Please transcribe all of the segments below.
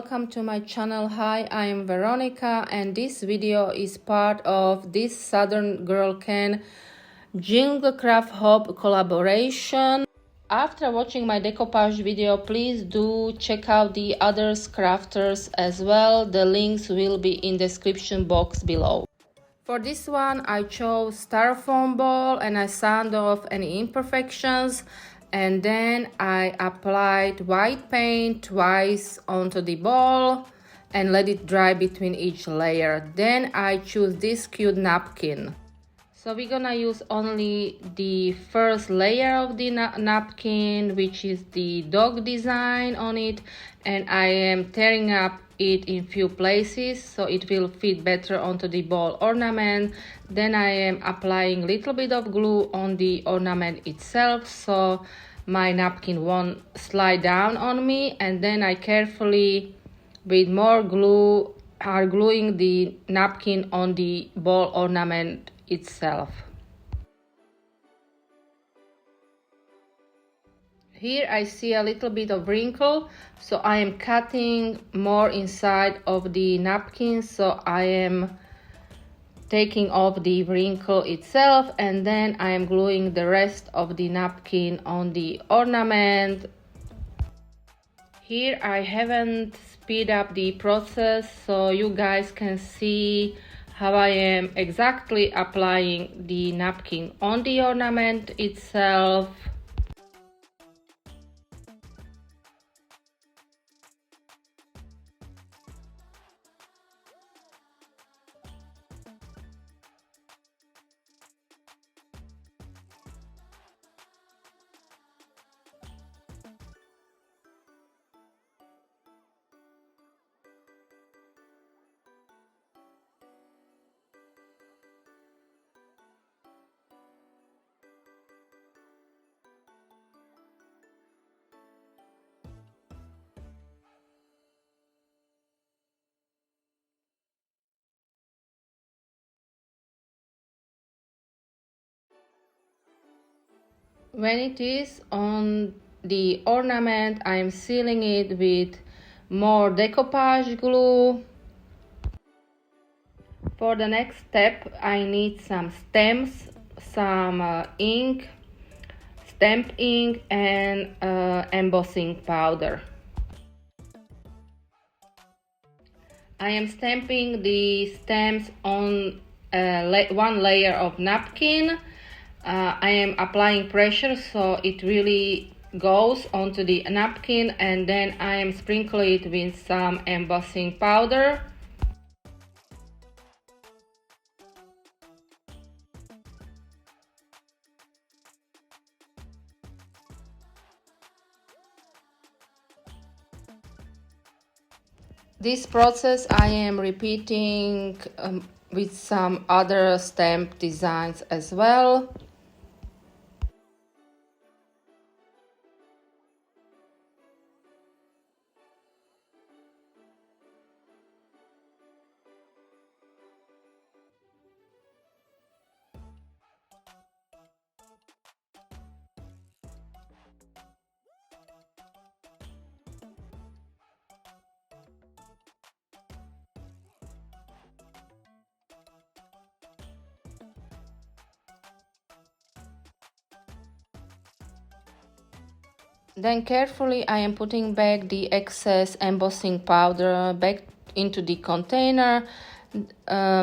welcome to my channel. Hi, I am Veronica and this video is part of this Southern Girl Can Jingle Craft Hop Collaboration. After watching my decoupage video, please do check out the other crafters as well. The links will be in the description box below. For this one, I chose styrofoam ball and I sand off any imperfections. And then I applied white paint twice onto the ball and let it dry between each layer. Then I choose this cute napkin. So we're gonna use only the first layer of the napkin, which is the dog design on it, and I am tearing up it in few places so it will fit better onto the ball ornament. Then I am applying a little bit of glue on the ornament itself so my napkin won't slide down on me, and then I carefully with more glue are gluing the napkin on the ball ornament itself. Here I see a little bit of wrinkle, so I am cutting more inside of the napkin, so I am taking off the wrinkle itself, and then I am gluing the rest of the napkin on the ornament. Here I haven't speed up the process so you guys can see how I am exactly applying the napkin on the ornament itself. When it is on the ornament, I am sealing it with more decoupage glue. For the next step, I need some stems, some ink, stamp ink, and embossing powder. I am stamping the stems on one layer of napkin. I am applying pressure so it really goes onto the napkin, and then I am sprinkling it with some embossing powder. This process I am repeating with some other stamp designs as well. Then carefully I am putting back the excess embossing powder back into the container,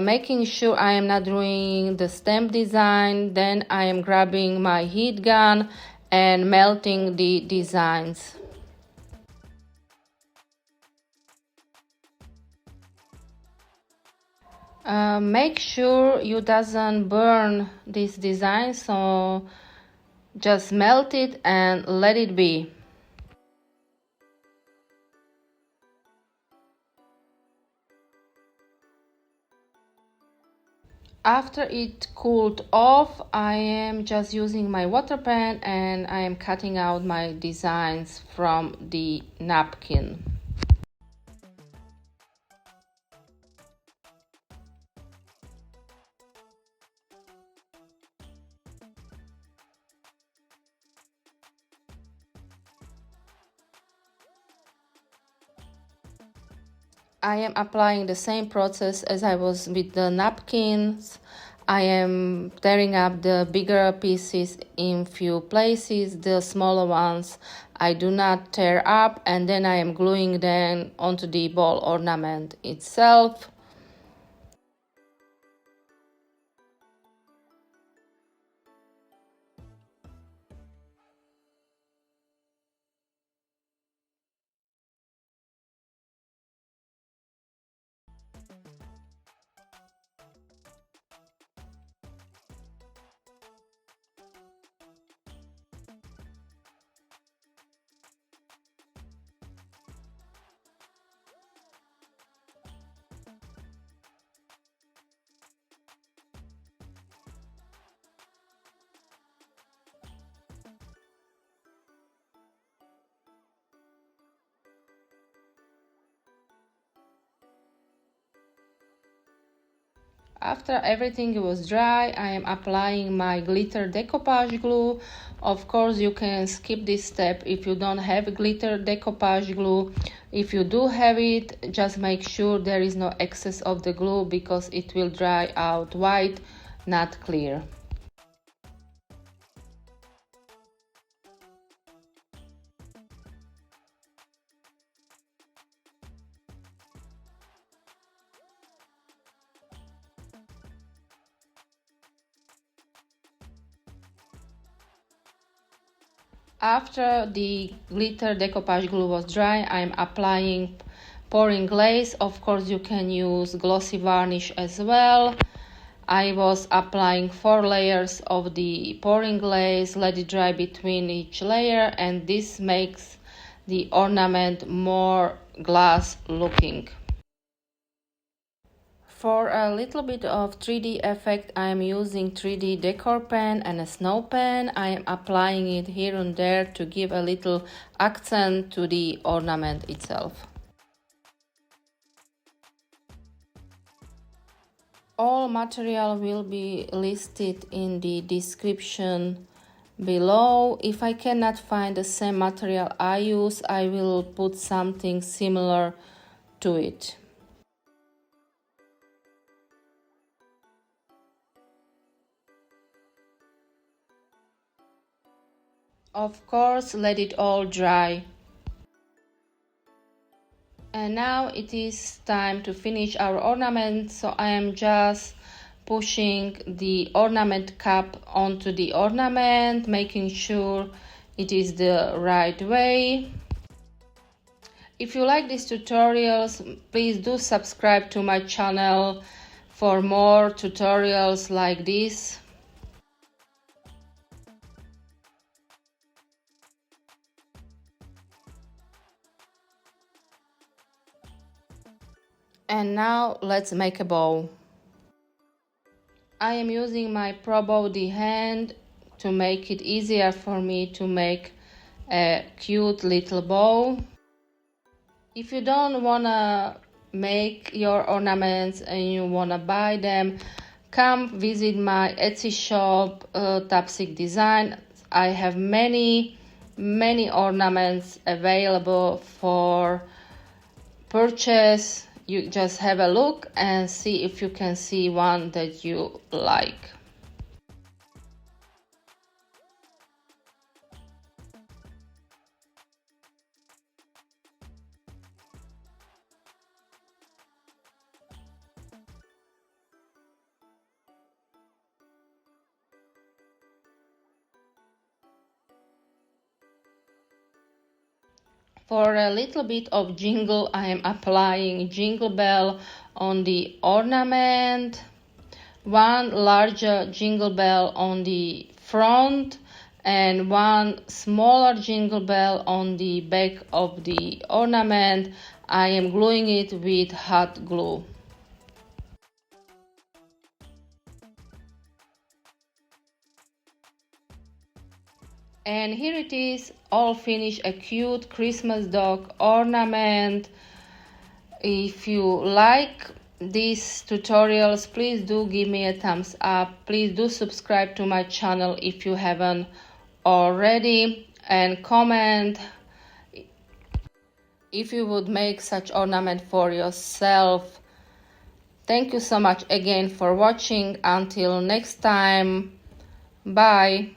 making sure I am not doing the stamp design. Then I am grabbing my heat gun and melting the designs. Make sure you doesn't burn this design, so just melt it and let it be. After it cooled off, I am just using my water pen and I am cutting out my designs from the napkin. I am applying the same process as I was with the napkins. I am tearing up the bigger pieces in few places, the smaller ones I do not tear up, and then I am gluing them onto the ball ornament itself. After everything was dry, I am applying my glitter decoupage glue. Of course, you can skip this step if you don't have glitter decoupage glue. If you do have it, just make sure there is no excess of the glue because it will dry out white, not clear. After the glitter decoupage glue was dry, I am applying pouring glaze. Of course, you can use glossy varnish as well. I was applying 4 layers of the pouring glaze, let it dry between each layer, and this makes the ornament more glass looking. For a little bit of 3D effect, I am using 3D decor pen and a snow pen. I am applying it here and there to give a little accent to the ornament itself. All material will be listed in the description below. If I cannot find the same material I use, I will put something similar to it. Of course, let it all dry. And now it is time to finish our ornament, so I am just pushing the ornament cap onto the ornament, making sure it is the right way. If you like these tutorials, please do subscribe to my channel for more tutorials like this. And now let's make a bow. I am using my Pro Body hand to make it easier for me to make a cute little bow. If you don't wanna make your ornaments and you wanna buy them, come visit my Etsy shop, TapsikDesign. I have many ornaments available for purchase. You just have a look and see if you can see one that you like. For a little bit of jingle, I am applying jingle bell on the ornament, one larger jingle bell on the front, and one smaller jingle bell on the back of the ornament. I am gluing it with hot glue. And here it is, all finished, a cute Christmas dog ornament. If you like these tutorials, please do give me a thumbs up. Please do subscribe to my channel if you haven't already, and comment if you would make such ornament for yourself. Thank you so much again for watching. Until next time, bye.